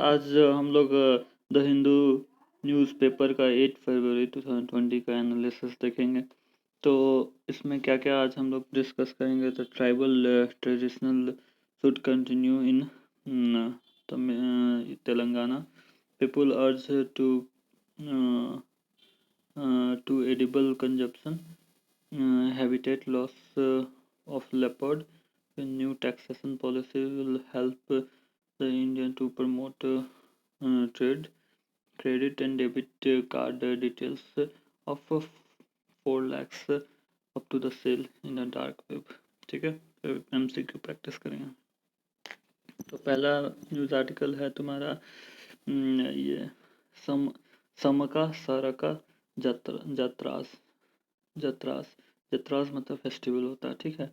आज हम लोग द हिंदू न्यूज़पेपर का 8 फरवरी 2020 का एनालिसिस देखेंगे। तो इसमें क्या क्या आज हम लोग डिस्कस करेंगे। तो tribal traditional should continue in Telangana. People urge to edible consumption. Habitat loss of leopard. A new taxation policy will help the Indian to promote trade. Credit and debit card details of 4 lakhs up to the sale in the dark web। ठीक है, फिर MCQ practice करेंगे। तो पहला news article है तुम्हारा ये समका सारका जत्रास जत्रास जत्रास मतलब फेस्टिवल होता है। ठीक है,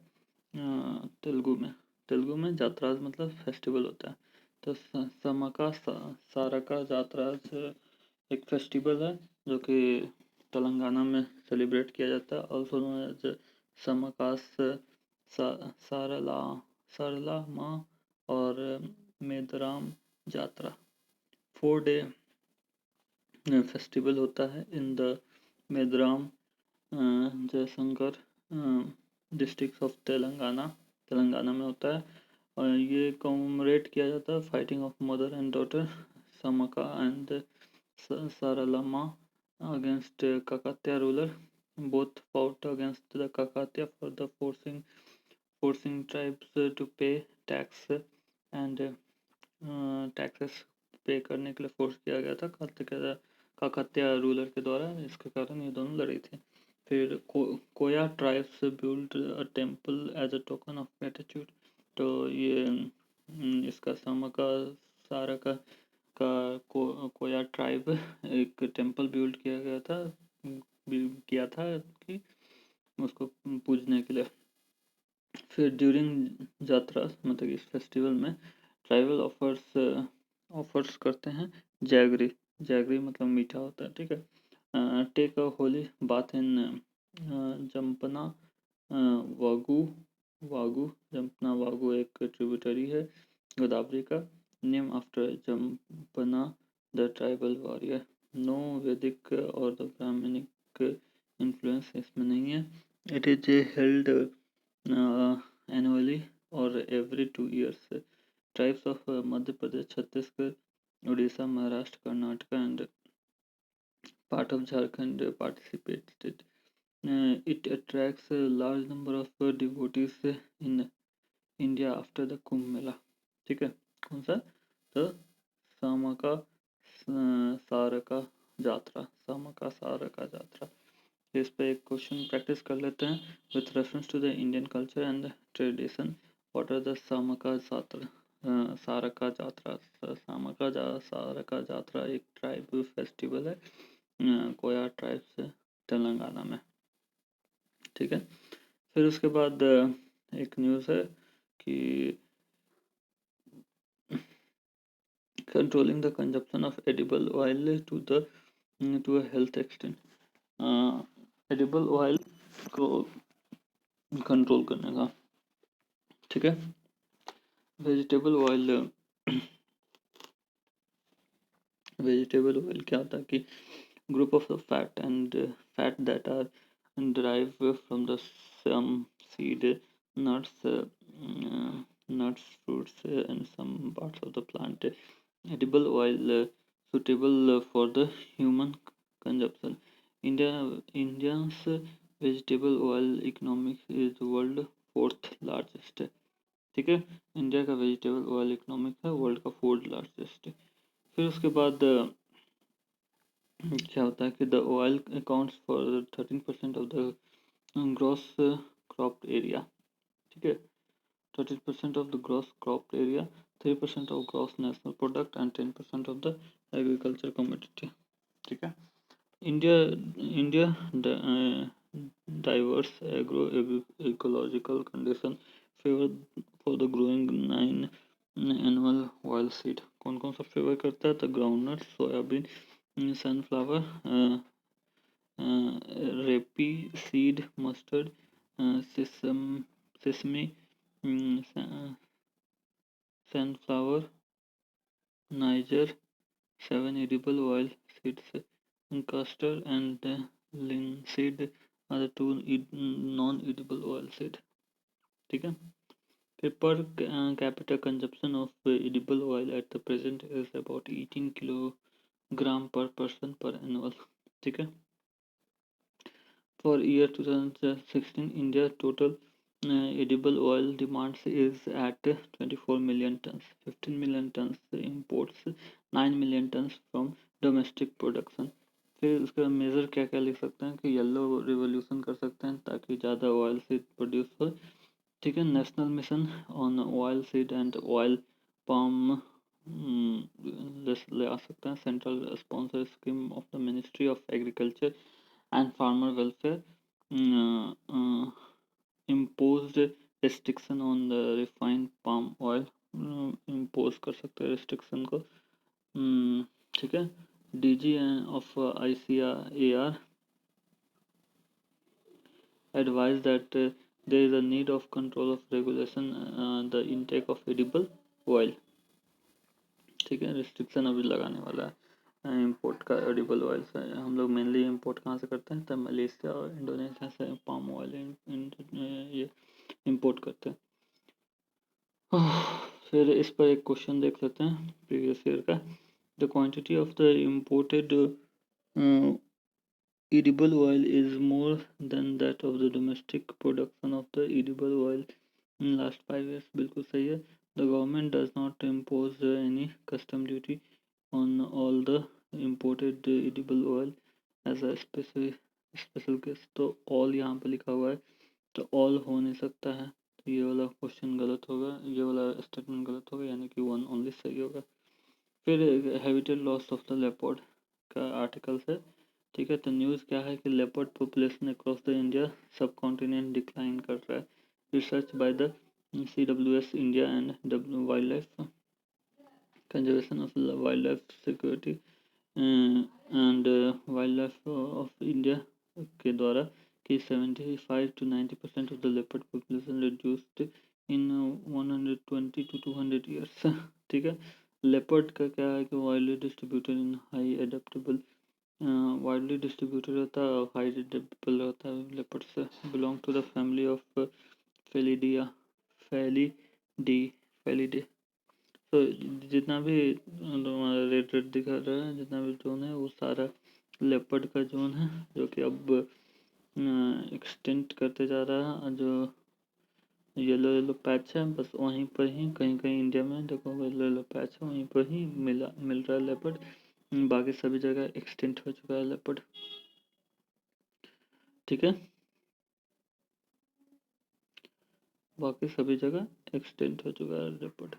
तेलुगु में जात्रास मतलब फेस्टिवल होता है। तो समका सारका जात्रास एक फेस्टिवल है जो कि तेलंगाना में सेलिब्रेट किया जाता है। Also known as Sammakka Sarala Sarala माँ और मेदराम जात्रा। 4 डे फेस्टिवल होता है in the Medaram Jayashankar district of Telangana में होता है। और ये कॉमेमोरेट किया जाता है fighting of mother and daughter Sammakka and Saralamma against Kakatiya ruler. Both fought against the Kakatiya for the forcing tribes to pay tax and taxes पे करने के लिए फोर्स किया गया था काकातिया रूलर के द्वारा। इसके कारण ये दोनों लड़ी थी। फिर Koya tribes build a temple as a token of gratitude. तो ये इसका समका सारा का कोया ट्राइब एक टेम्पल बिल्ड किया था कि उसको पूजने के लिए। फिर ड्यूरिंग यात्रा मतलब इस फेस्टिवल में ट्राइबल ऑफर्स करते हैं जैगरी। जैगरी मतलब मीठा होता है। ठीक है, take a holy bath in Jampanna Vagu Vagu Jampanna Vagu एक ट्रिब्यूटरी है गोदावरी का। Name after Jampanna the tribal warrior. No Vedic और द ब्राह्मणिक इन्फ्लुएंस इसमें नहीं है। It is held annually or every 2 years. Tribes of Madhya Pradesh, Chhattisgarh, Odisha, Maharashtra, Karnataka, and part of Jharkhand participated. It attracts a large number of devotees in India after the Kumbh Mela। ठीक है, कौन सा? तो सामका सारका जात्रा। इस पे एक question practice कर लेते हैं। With reference to the Indian culture and tradition what are the Sarakka Jatara. Sarakka Jatara एक ट्राइब फेस्टिवल है कोया ट्राइब से तेलंगाना में। ठीक है, फिर उसके बाद एक न्यूज़ है कि controlling the consumption of edible oil to a health extent. Edible oil को कंट्रोल करने का। ठीक है, वेजिटेबल ऑयल क्या होता है कि group of the fat that are derived from the some seed nuts fruits and some parts of the plant। edible oil suitable for the human consumption। India's vegetable oil economic is world 4th largest। ठीक है, India का vegetable oil economic है world का 4th largest. फिर उसके बाद क्या होता है कि the oil accounts for 13% of the gross cropped area. ठीक है, 13% of the gross cropped area, 3% of gross national product and 10% of the agriculture commodity. ठीक है, India diverse agro-ecological condition favor for the growing 9 annual oil seed। कौन कौन सा favour करता है? तो groundnut, soybean, sunflower, rapeseed, mustard, sesame, sunflower Niger, 7 edible oil seeds. Castor and linseed are the two non-edible oil seed. ठीक है. फिर per capita consumption of edible oil at the present is about 18 kilogram per person per annual. ठीक है. For year 2016, India total edible oil demands is at 24 million tons. 15 million tons imports, 9 million tons from domestic production. फिर उसका measure क्या क्या लिख सकते हैं कि येलो रिवोल्यूशन कर सकते हैं ताकि ज़्यादा ऑयल सीड प्रोड्यूस हो. ठीक है. National mission on oil seed and oil palm ले आ सकते हैं. Central sponsor scheme of the ministry of agriculture and farmer welfare imposed restriction on the refined palm oil. Impose कर सकते हैं रिस्ट्रिक्शन को. ठीक है. DG of ICAR advised that there is a need of control of regulation the intake of edible oil. ठीक है. Restriction अभी लगाने वाला है इंपोर्ट का एडिबल ऑयल से. हम लोग मेनली इंपोर्ट कहाँ से करते हैं तो मलेशिया और इंडोनेशिया से पाम ऑयल ये इंपोर्ट करते हैं. फिर इस पर एक क्वेश्चन देख लेते हैं प्रीवियस ईयर का. The quantity of the imported edible oil is more than that of the domestic production of the edible oil in last 5 years. बिल्कुल सही है. The government does not impose any custom duty on all the imported edible oil as a special case. तो all यहाँ पे लिखा हुआ है तो all हो नहीं सकता है. तो ये वाला क्वेश्चन गलत होगा. ये वाला स्टेटमेंट गलत होगा यानी कि 1 ओनली सही होगा. फिर habitat loss of the leopard का आर्टिकल है. ठीक है. तो न्यूज़ क्या है कि leopard population across the India सब कॉन्टिनेंट डिक्लाइन कर रहा है. Research by the CWS India and wild life conservation of wild life security and wild life of India के द्वारा कि 75 to 90% of the leopard population reduced in 120 to 200 years. ठीक है. Leopard का क्या है कि widely distributed in high adaptable widely distributed होता है और हाई एडेप्टेबल होता है. Leopards belong to the family of felidae felidae felidae. तो जितना भी हमारा रेड रेड दिखा रहा है जितना भी जोन है वो सारा लेपर्ड का जोन है जो कि अब एक्सटेंड करते जा रहा है. जो येलो येलो पैच है बस वहीं पर ही कहीं कहीं इंडिया में देखो येलो येलो पैच है वहीं पर ही मिल रहा है लेपर्ड. बाकी सभी जगह एक्सटेंट हो चुका है लेपर्ड. ठीक है. बाकी सभी जगह एक्सटेंट हो चुका है leopard.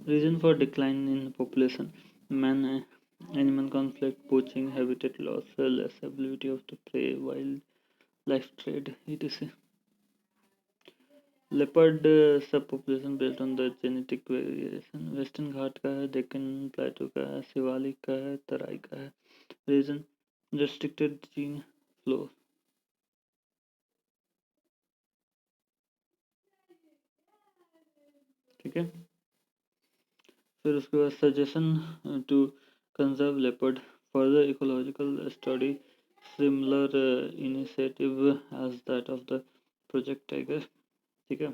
Reason for decline in population: man animal conflict, poaching, habitat loss, less ability of the prey, wildlife trade, etc. Leopard subpopulation based on the genetic variation. Western Ghat का है, डेक्कन प्लेटो का है, शिवालिक का है, तराई का है. Region restricted gene flow. ठीक है. फिर उसके बाद suggestion to conserve leopard. Further ecological study similar initiative as that of the project tiger. ठीक है.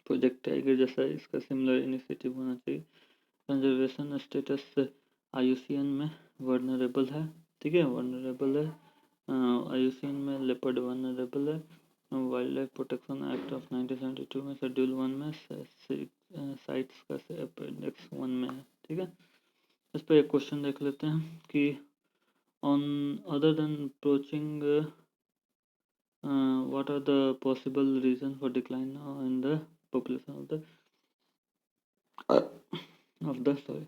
प्रोजेक्ट टाइगर जैसा इसका सिमिलर इनिशिएटिव होना चाहिए. कंजर्वेशन स्टेटस IUCN में वर्नरेबल है. ठीक है. वर्नरेबल है. IUCN में लेपर्ड वर्नरेबल है. Wild life protection act of 1972 में शेड्यूल 1 में साइट्स का अपेंडिक्स 1 में है. ठीक है. इस पर एक क्वेश्चन देख लेते हैं कि on other than approaching what are the possible reasons for decline in the population of the sorry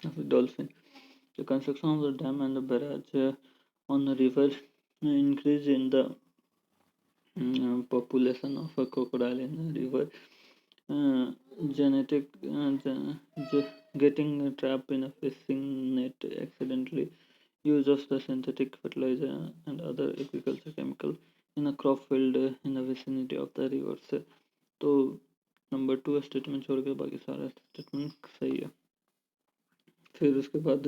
of the dolphin. The construction of the dam and the barrage on the river increase in the population of a crocodile in a river, genetic getting trapped in a fishing net accidentally, use of the synthetic fertilizer and other agriculture chemical in a crop field in the vicinity of the rivers. तो number 2 statement छोड़ के बाकी सारा statement सही है। फिर उसके बाद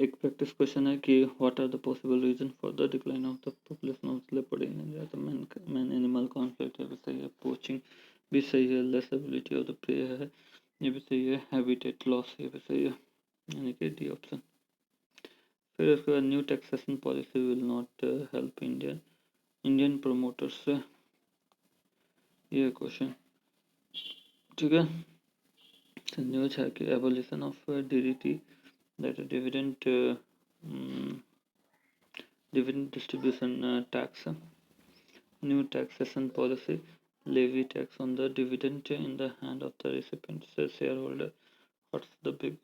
एक प्रैक्टिस क्वेश्चन है कि what are the possible reason for the decline of the population of leopard in India. तो मैन एनिमल कॉन्फ्लिक्ट है भी सही है, पोचिंग भी सही है, less ability of the prey है ये भी सही है, हैबिटेट लॉस ये भी सही है, यानी कि डी ऑप्शन। फिर उसके बाद new taxation policy will not help Indian promoters, ये क्वेश्चन ठीक है। न्यूज है कि abolition of DDT that dividend dividend distribution tax, new taxation policy, levy tax on the dividend in the hand of the recipient shareholder. What's the big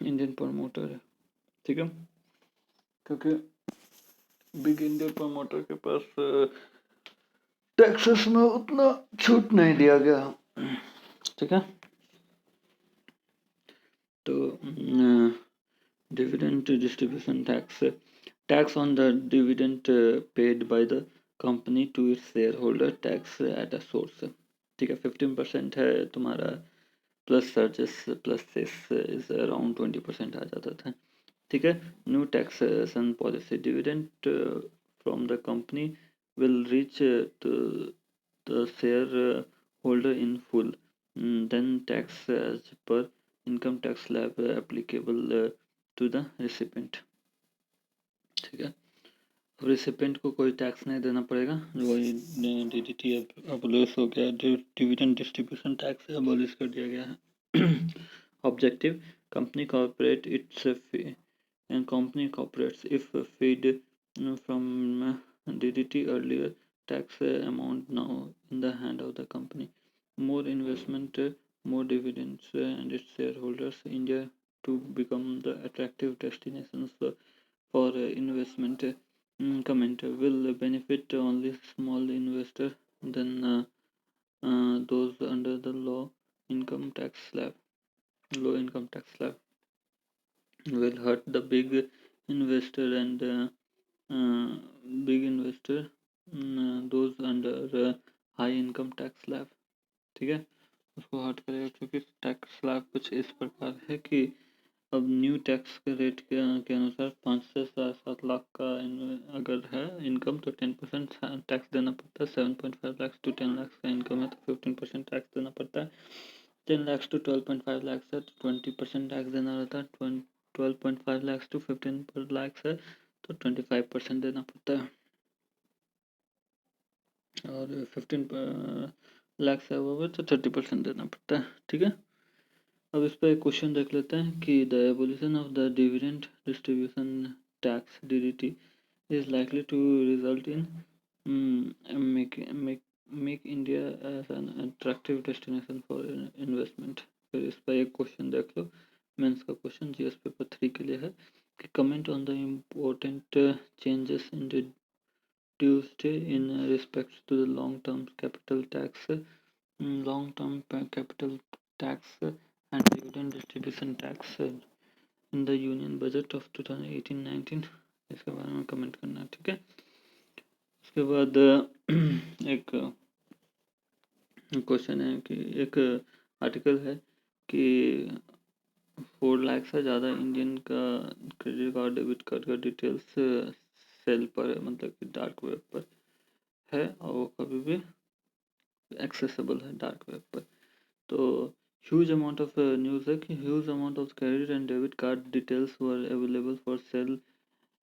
Indian promoter है, ठीक है, क्योंकि big Indian promoter के पास taxes में उतना छूट नहीं दिया गया, ठीक है। तो dividend distribution tax on the dividend paid by the company to its shareholder, tax at a source, ठीक है। 15% है तुम्हारा, plus charges plus cess is around 20% आ जाता था, ठीक है। New taxation policy, dividend from the company will reach the shareholder in full, then tax as per income tax slab applicable to the recipient, ठीक है। अब रिसिपेंट को कोई टैक्स नहीं देना पड़ेगा, वही डीडीटी अबोलिश हो गया, डिविडेंड डिस्ट्रीब्यूशन टैक्स अबोलिश कर दिया गया है। Objective, company corporate it's and company corporates if paid from DDT earlier tax amount now in the hand of the company, more investment, more dividends and its shareholders, India to become the attractive destinations for investment. Comment, will benefit only small investor than those under the low income tax slab, will hurt the big investor and those under high income tax slab, ठीक है, उसको hurt करेगा, क्योंकि tax slab कुछ इस प्रकार है कि अब न्यू टैक्स के रेट के अनुसार 5 से 7 लाख का अगर है इनकम तो 10% टैक्स देना पड़ता है, 7.5 लाख टू 10 लाख का इनकम है तो 15% टैक्स देना पड़ता है, 10 लाख टू 12.5 लाख है तो 20% टैक्स देना रहता है, 12.5 लाख टू 15 लाख है तो 25% देना पड़ता है, और 15 लाख से अबव तो 30% देना पड़ता है, ठीक है। अब इस पर एक क्वेश्चन देख लेते हैं कि the abolition of the dividend distribution tax DDT is likely to result in make India as an attractive destination for investment. फिर इस पर एक क्वेश्चन देख लो, मेंस का क्वेश्चन जीएस पेपर 3 के लिए है कि comment on the important changes इन Tuesday in respect to the long-term capital tax and dividend distribution tax in the union budget of 2018-19, इसके बारे में कमेंट करना है, ठीक है। उसके बाद एक क्वेश्चन है कि एक आर्टिकल है कि 4 लाख से ज़्यादा इंडियन का क्रेडिट कार्ड डेबिट कार्ड का डिटेल्स सेल पर है, मतलब कि डार्क वेब पर है और वो कभी भी एक्सेसिबल है डार्क वेब पर। तो ह्यूज अमाउंट ऑफ न्यूज़ है कि huge amount of credit and debit card details were available for sale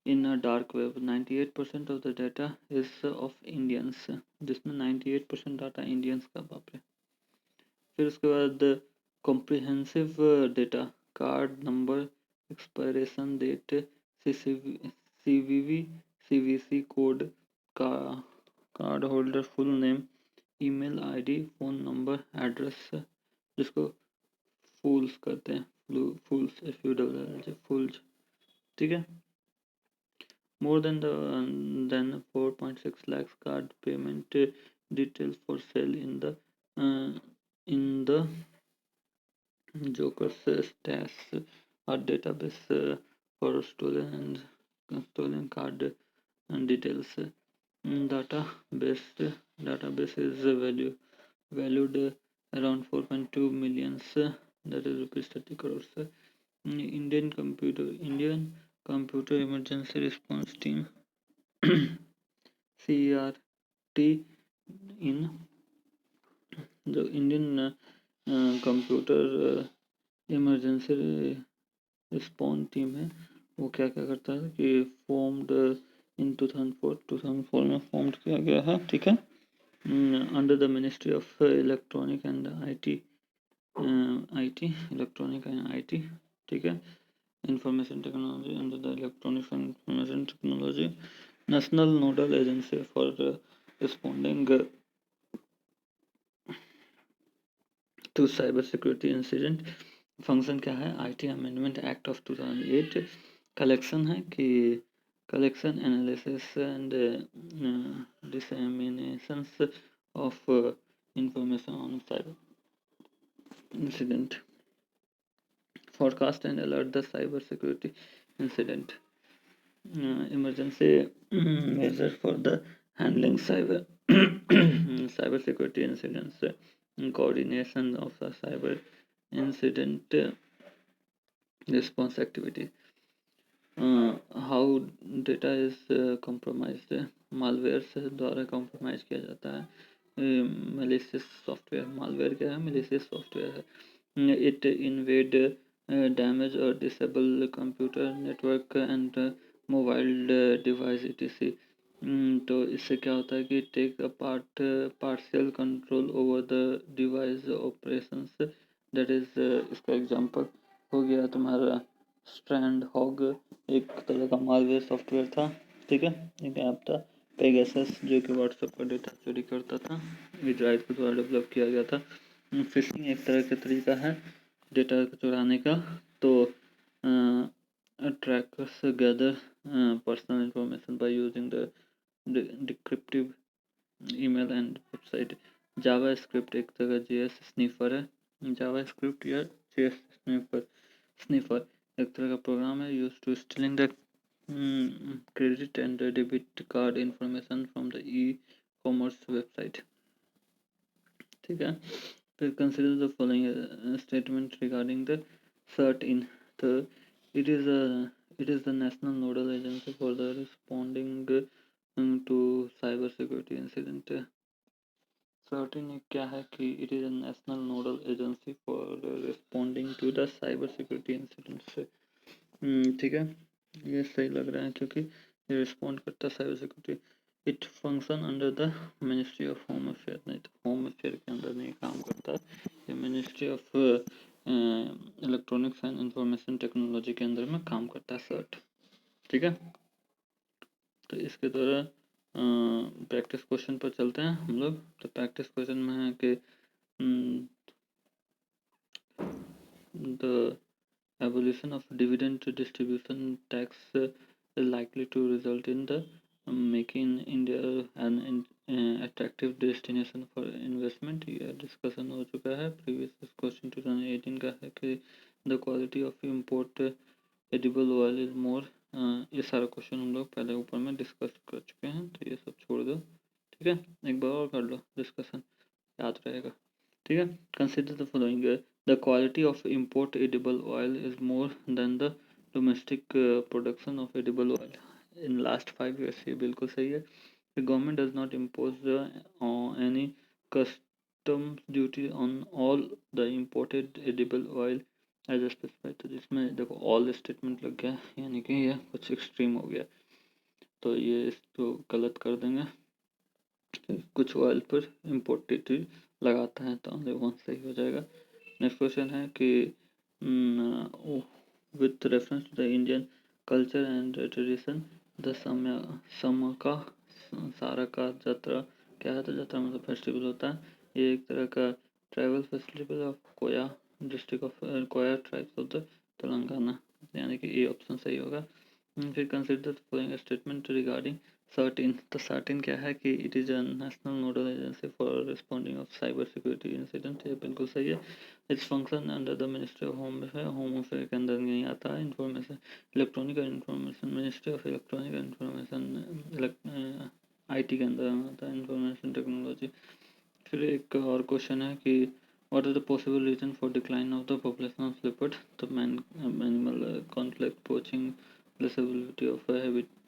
in a dark web, 98% of the data is of Indians, जिसमें 98% डाटा इंडियंस का, बाप रे। फिर उसके बाद comprehensive data, card number, expiration date, CVV code, card holder full name, email ID, phone number, address, जिसको फूल्स करते हैं, फूल्स, FULS, ठीक है। more than 4.6 lakhs card payment details for sale in the Joker's stash or database for stolen card and details. Database database is valued around 4.2 millions, that is rupees 30 crores. Indian Computer Emergency Response Team CERT in the Indian Computer emergency response team है वो क्या क्या करता है कि formed in 2004 में formed किया गया है, ठीक है, under the ministry of electronic and IT, electronic and IT, ठीक है, information technology, under the electronics and information technology, national nodal agency for responding to cyber security incident. Function क्या है, IT amendment act of 2008 collection है कि collection analysis and disseminations of information on cyber incident, forecast and alert the cyber security incident, emergency measure for the handling cyber security incidents, coordination of the cyber incident response activity, how data is compromised, malware से द्वारा compromise किया जाता है, malicious software, malware क्या है, malicious software है, it invade damage or disable computer network and mobile device etc. तो इससे क्या होता है कि take a partial control over the device operations, that is इसका एग्जांपल हो गया तुम्हारा स्ट्रैंड हॉग, एक तरह का मालवेयर सॉफ्टवेयर था, ठीक है, एक ऐप था पेगासस जो कि व्हाट्सएप का डेटा चोरी करता था, इजराइल के द्वारा डेवलप किया गया था। फिशिंग एक तरह का तरीका है डेटा चुराने का, तो trackers gather personal information by using the decryptive email and website। JavaScript एक तरह का जेएस स्नीफर है, जावा स्क्रिप्ट या जेएस स्नीफर एक तरह का प्रोग्राम है use to stealing the credit and debit card information from the e commerce website, ठीक है। फिर consider the following statement regarding the CERT in the it is the national nodal agency for the responding to cyber security incident। CERT in क्या है कि it is a national nodal agency for responding to the cyber security incidents, ठीक है, ये सही लग रहा है क्योंकि ये रिस्पॉन्ड करता है cyber security. It function under the ministry of home affair, नहीं तो होम अफेयर के अंदर नहीं काम करता, ये ministry of electronics and information technology के अंदर में काम करता है CERT, ठीक है। तो इसके द्वारा प्रैक्टिस क्वेश्चन पर चलते हैं हम लोग। तो प्रैक्टिस क्वेश्चन में है कि the abolition of dividend distribution tax is likely to result in the making India an attractive destination for investment। यह डिस्कशन हो चुका है, प्रीवियस क्वेश्चन 2018 का है कि the quality of import edible oil is more, ये सारा क्वेश्चन हम लोग पहले ऊपर में डिस्कस कर चुके हैं, तो ये सब छोड़ दो, ठीक है, एक बार और कर लो डिस्कशन, याद रहेगा, ठीक है। Consider the following, the quality of import edible oil is more than the domestic production of edible oil in last 5 years, ये बिल्कुल सही है। The government does not impose any custom duty on all the imported edible oil as specified, तो जिसमें देखो all statement लग गया, यानी कि ये कुछ एक्सट्रीम हो गया, तो ये इसको गलत कर देंगे, कुछ ऑयल पर इम्पोर्ट ड्यूटी लगाता है, तो ऑनली वन सही हो जाएगा। नेक्स्ट क्वेश्चन है कि with reference to the Indian culture and tradition the Sammakka Sarakka yatra क्या है, तो यात्रा मतलब फेस्टिवल होता है, ये एक तरह का tribal festival of Koya district of Koya tribes of the Telangana, यानी कि ये ऑप्शन सही होगा। फिर consider following statement regarding certain. तो सर्टिन क्या है कि it is a national nodal agency for responding of cyber security incident. ये बिल्कुल सही है। Its function under the ministry of home affair. Home affair के अंदर नहीं आता है। Information electronic and information ministry of electronic and information IT के अंदर आता है, इंफॉर्मेशन टेक्नोलॉजी। फिर एक और क्वेश्चन है कि what is the possible reason for decline of the population of leopard? The animal conflict, poaching, less ability of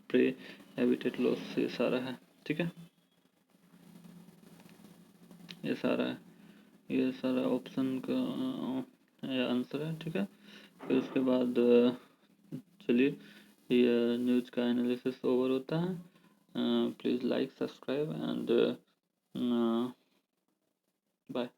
prey, habitat loss, ये सारा है। ठीक है, ये सारा है, ये सारा ऑप्शन का आंसर है। ठीक है, फिर उसके बाद चलिए ये न्यूज़ का एनालिसिस ओवर होता है। Please like, subscribe and bye.